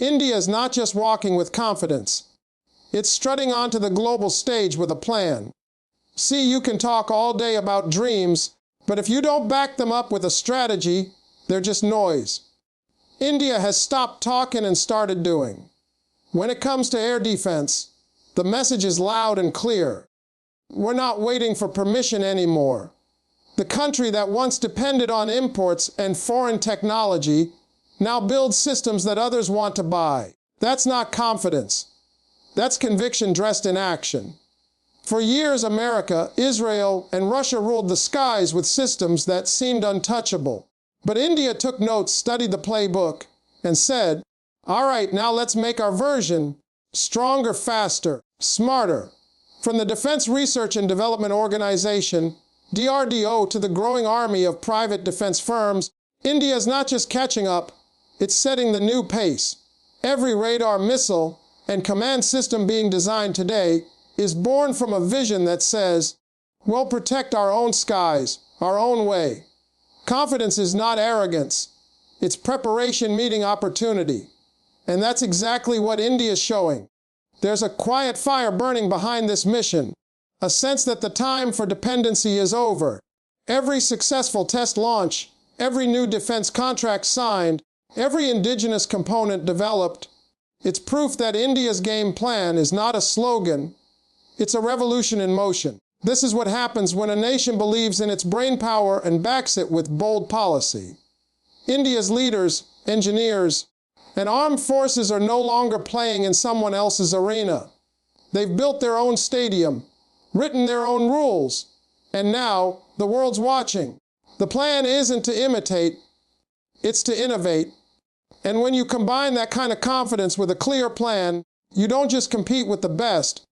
India is not just walking with confidence. It's strutting onto the global stage with a plan. See, you can talk all day about dreams, but if you don't back them up with a strategy, they're just noise. India has stopped talking and started doing. When it comes to air defense, the message is loud and clear. We're not waiting for permission anymore. The country that once depended on imports and foreign technology now builds systems that others want to buy. That's not confidence. That's conviction dressed in action. For years, America, Israel, and Russia ruled the skies with systems that seemed untouchable. But India took notes, studied the playbook, and said, all right, now let's make our version stronger, faster, smarter. From the Defense Research and Development Organization, DRDO, to the growing army of private defense firms, India is not just catching up, it's setting the new pace. Every radar, missile, and command system being designed today is born from a vision that says, we'll protect our own skies, our own way. Confidence is not arrogance. It's preparation meeting opportunity. And that's exactly what India is showing. There's a quiet fire burning behind this mission, a sense that the time for dependency is over. Every successful test launch, every new defense contract signed, every indigenous component developed, it's proof that India's game plan is not a slogan, it's a revolution in motion. This is what happens when a nation believes in its brainpower and backs it with bold policy. India's leaders, engineers, and armed forces are no longer playing in someone else's arena. They've built their own stadium, written their own rules, and now the world's watching. The plan isn't to imitate, it's to innovate. And when you combine that kind of confidence with a clear plan, you don't just compete with the best,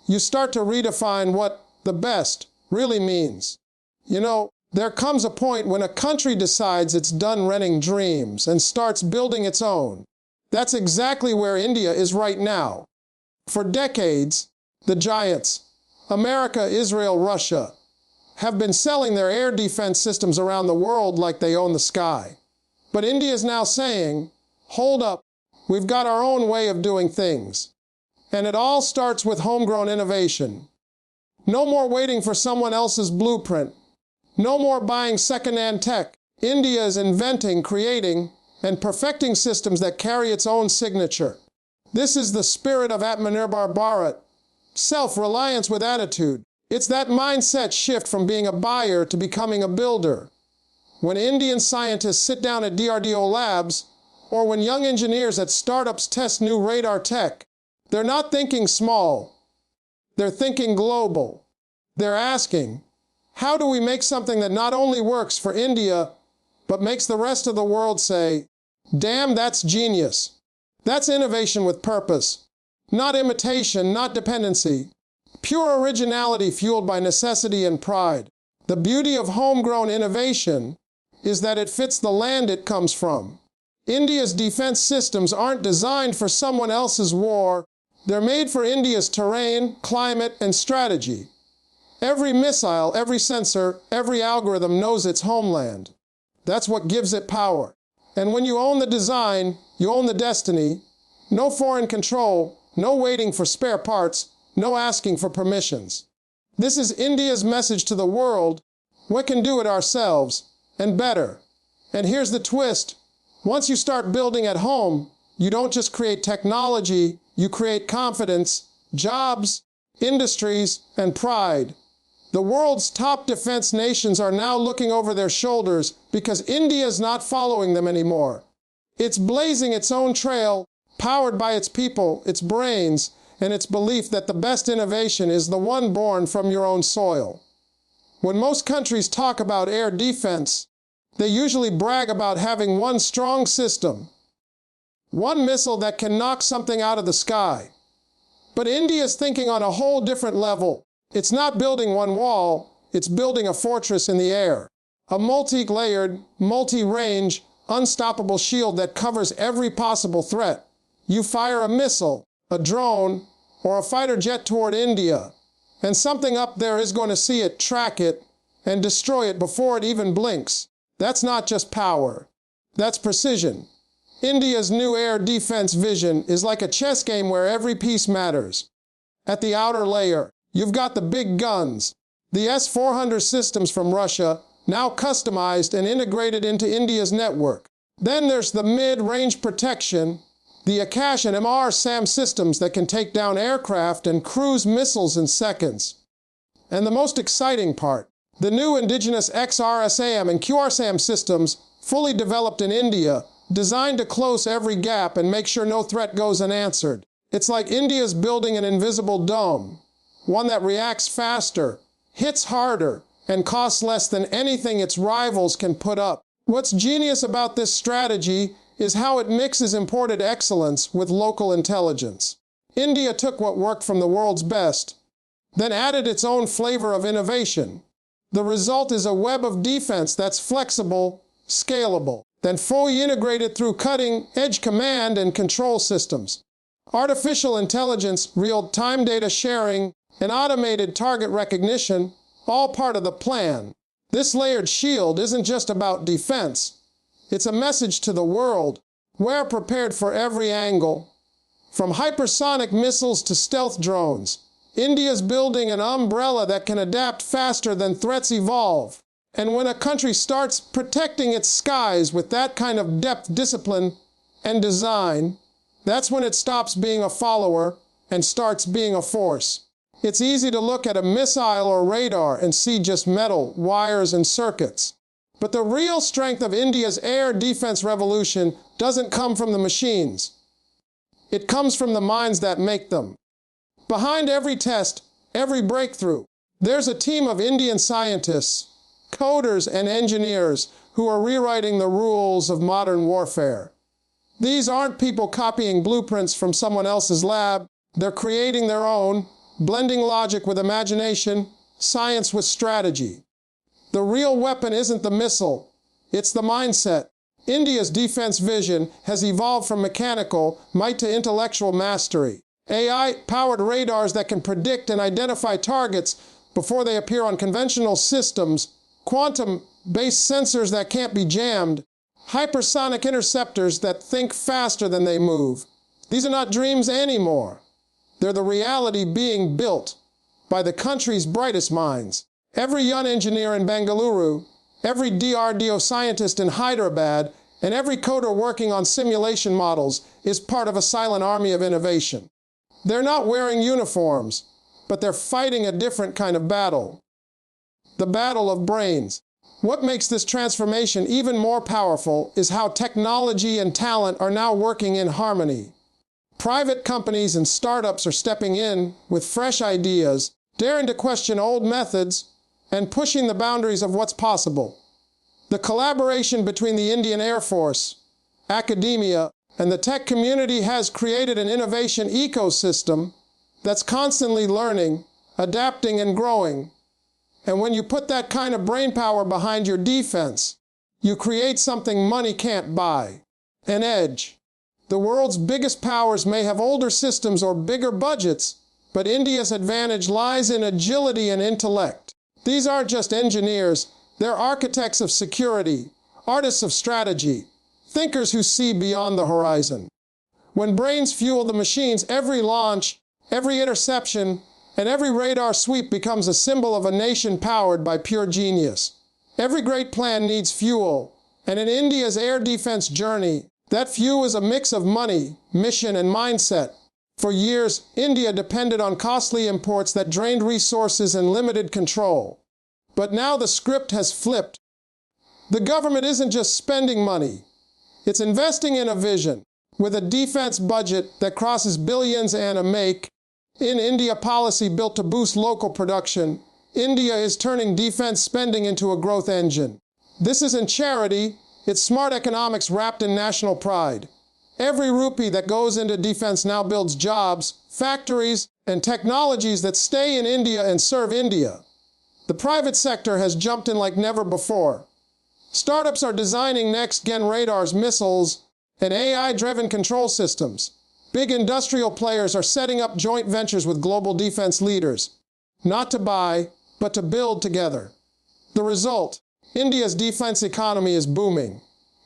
you start to redefine what the best really means. You know, there comes a point when a country decides it's done renting dreams and starts building its own. That's exactly where India is right now. For decades, the giants, America, Israel, Russia, have been selling their air defense systems around the world like they own the sky. But India is now saying, hold up, we've got our own way of doing things. And it all starts with homegrown innovation. No more waiting for someone else's blueprint. No more buying second-hand tech. India is inventing, creating, and perfecting systems that carry its own signature. This is the spirit of Atmanirbhar Bharat, self-reliance with attitude. It's that mindset shift from being a buyer to becoming a builder. When Indian scientists sit down at DRDO labs, or when young engineers at startups test new radar tech, they're not thinking small. They're thinking global. They're asking, how do we make something that not only works for India, but makes the rest of the world say, damn, that's genius. That's innovation with purpose. Not imitation, not dependency. Pure originality fueled by necessity and pride. The beauty of homegrown innovation is that it fits the land it comes from. India's defense systems aren't designed for someone else's war. They're made for India's terrain, climate, and strategy. Every missile, every sensor, every algorithm knows its homeland. That's what gives it power. And when you own the design, you own the destiny. No foreign control, no waiting for spare parts, no asking for permissions. This is India's message to the world. We can do it ourselves, and better. And here's the twist. Once you start building at home, you don't just create technology, you create confidence, jobs, industries, and pride. The world's top defense nations are now looking over their shoulders because India is not following them anymore. It's blazing its own trail, powered by its people, its brains, and its belief that the best innovation is the one born from your own soil. When most countries talk about air defense, they usually brag about having one strong system, one missile that can knock something out of the sky. But India is thinking on a whole different level. It's not building one wall, it's building a fortress in the air. A multi-layered, multi-range, unstoppable shield that covers every possible threat. You fire a missile, a drone, or a fighter jet toward India, and something up there is going to see it, track it, and destroy it before it even blinks. That's not just power. That's precision. India's new air defense vision is like a chess game where every piece matters. At the outer layer, you've got the big guns, the S-400 systems from Russia, now customized and integrated into India's network. Then there's the mid-range protection, the Akash-NG SAM systems that can take down aircraft and cruise missiles in seconds. And the most exciting part, the new indigenous XR-SAM and QR-SAM systems, fully developed in India, designed to close every gap and make sure no threat goes unanswered. It's like India's building an invisible dome, one that reacts faster, hits harder, and costs less than anything its rivals can put up. What's genius about this strategy is how it mixes imported excellence with local intelligence. India took what worked from the world's best, then added its own flavor of innovation. The result is a web of defense that's flexible, scalable, then fully integrated through cutting-edge command and control systems. Artificial intelligence, real-time data sharing, and automated target recognition, all part of the plan. This layered shield isn't just about defense. It's a message to the world. We're prepared for every angle. From hypersonic missiles to stealth drones, India's building an umbrella that can adapt faster than threats evolve. And when a country starts protecting its skies with that kind of depth, discipline, and design, that's when it stops being a follower and starts being a force. It's easy to look at a missile or radar and see just metal, wires, and circuits. But the real strength of India's air defense revolution doesn't come from the machines. It comes from the minds that make them. Behind every test, every breakthrough, there's a team of Indian scientists, coders, and engineers who are rewriting the rules of modern warfare. These aren't people copying blueprints from someone else's lab. They're creating their own, blending logic with imagination, science with strategy. The real weapon isn't the missile, it's the mindset. India's defense vision has evolved from mechanical might to intellectual mastery. AI-powered radars that can predict and identify targets before they appear on conventional systems, quantum-based sensors that can't be jammed, hypersonic interceptors that think faster than they move. These are not dreams anymore. They're the reality being built by the country's brightest minds. Every young engineer in Bengaluru, every DRDO scientist in Hyderabad, and every coder working on simulation models is part of a silent army of innovation. They're not wearing uniforms, but they're fighting a different kind of battle. The battle of brains. What makes this transformation even more powerful is how technology and talent are now working in harmony. Private companies and startups are stepping in with fresh ideas, daring to question old methods, and pushing the boundaries of what's possible. The collaboration between the Indian Air Force, academia, and the tech community has created an innovation ecosystem that's constantly learning, adapting, and growing. And when you put that kind of brainpower behind your defense, you create something money can't buy. An edge. The world's biggest powers may have older systems or bigger budgets, but India's advantage lies in agility and intellect. These aren't just engineers, they're architects of security, artists of strategy, thinkers who see beyond the horizon. When brains fuel the machines, every launch, every interception, and every radar sweep becomes a symbol of a nation powered by pure genius. Every great plan needs fuel, and in India's air defense journey, that fuel is a mix of money, mission, and mindset. For years, India depended on costly imports that drained resources and limited control. But now the script has flipped. The government isn't just spending money. It's investing in a vision. With a defense budget that crosses billions and a Make in India policy built to boost local production, India is turning defense spending into a growth engine. This isn't charity, it's smart economics wrapped in national pride. Every rupee that goes into defense now builds jobs, factories, and technologies that stay in India and serve India. The private sector has jumped in like never before. Startups are designing next-gen radars, missiles, and AI-driven control systems. Big industrial players are setting up joint ventures with global defense leaders, not to buy, but to build together. The result, India's defense economy is booming.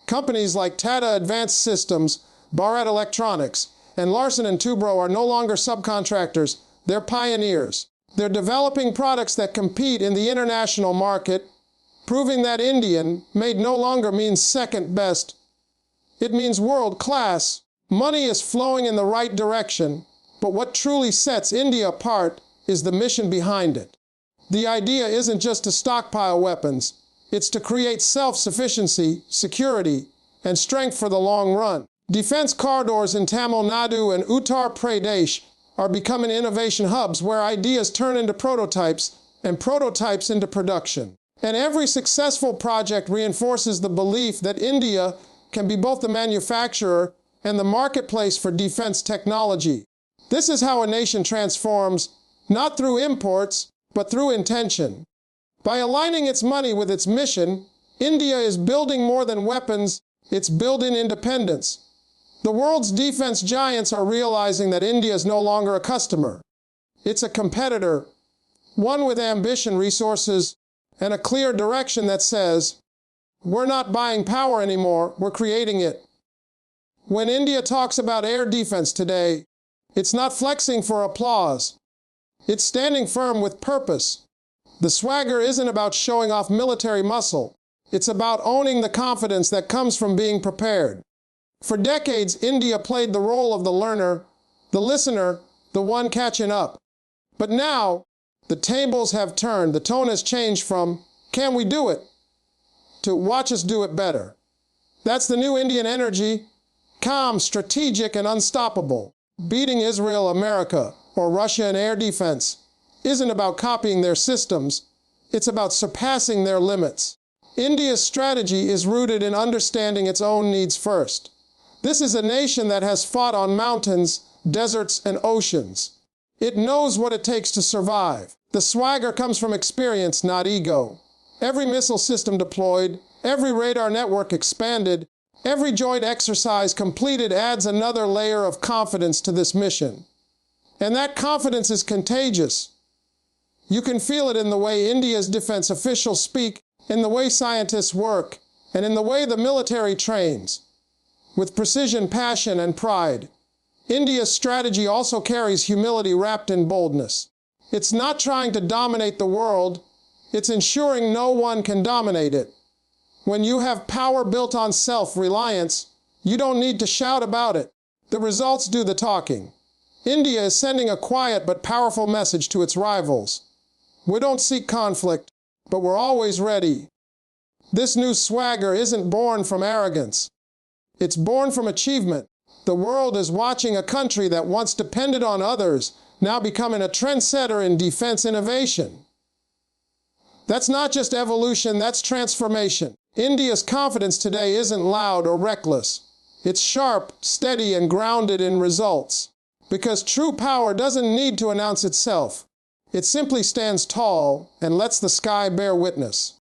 Companies like Tata Advanced Systems, Bharat Electronics, and Larsen & Toubro are no longer subcontractors, they're pioneers. They're developing products that compete in the international market, proving that Indian made no longer means second best. It means world class. Money is flowing in the right direction, but what truly sets India apart is the mission behind it. The idea isn't just to stockpile weapons, it's to create self-sufficiency, security, and strength for the long run. Defense corridors in Tamil Nadu and Uttar Pradesh are becoming innovation hubs where ideas turn into prototypes and prototypes into production. And every successful project reinforces the belief that India can be both the manufacturer and the marketplace for defense technology. This is how a nation transforms, not through imports, but through intention. By aligning its money with its mission, India is building more than weapons, it's building independence. The world's defense giants are realizing that India is no longer a customer. It's a competitor, one with ambition, resources, and a clear direction that says, we're not buying power anymore, we're creating it. When India talks about air defense today, it's not flexing for applause. It's standing firm with purpose. The swagger isn't about showing off military muscle. It's about owning the confidence that comes from being prepared. For decades, India played the role of the learner, the listener, the one catching up. But now, the tables have turned. The tone has changed from, can we do it, to watch us do it better. That's the new Indian energy, calm, strategic, and unstoppable. Beating Israel, America, or Russia in air defense isn't about copying their systems, it's about surpassing their limits. India's strategy is rooted in understanding its own needs first. This is a nation that has fought on mountains, deserts, and oceans. It knows what it takes to survive. The swagger comes from experience, not ego. Every missile system deployed, every radar network expanded, every joint exercise completed adds another layer of confidence to this mission. And that confidence is contagious. You can feel it in the way India's defense officials speak, in the way scientists work, and in the way the military trains. With precision, passion, and pride. India's strategy also carries humility wrapped in boldness. It's not trying to dominate the world, it's ensuring no one can dominate it. When you have power built on self-reliance, you don't need to shout about it. The results do the talking. India is sending a quiet but powerful message to its rivals. We don't seek conflict, but we're always ready. This new swagger isn't born from arrogance. It's born from achievement. The world is watching a country that once depended on others, now becoming a trendsetter in defense innovation. That's not just evolution, that's transformation. India's confidence today isn't loud or reckless. It's sharp, steady, and grounded in results. Because true power doesn't need to announce itself. It simply stands tall and lets the sky bear witness.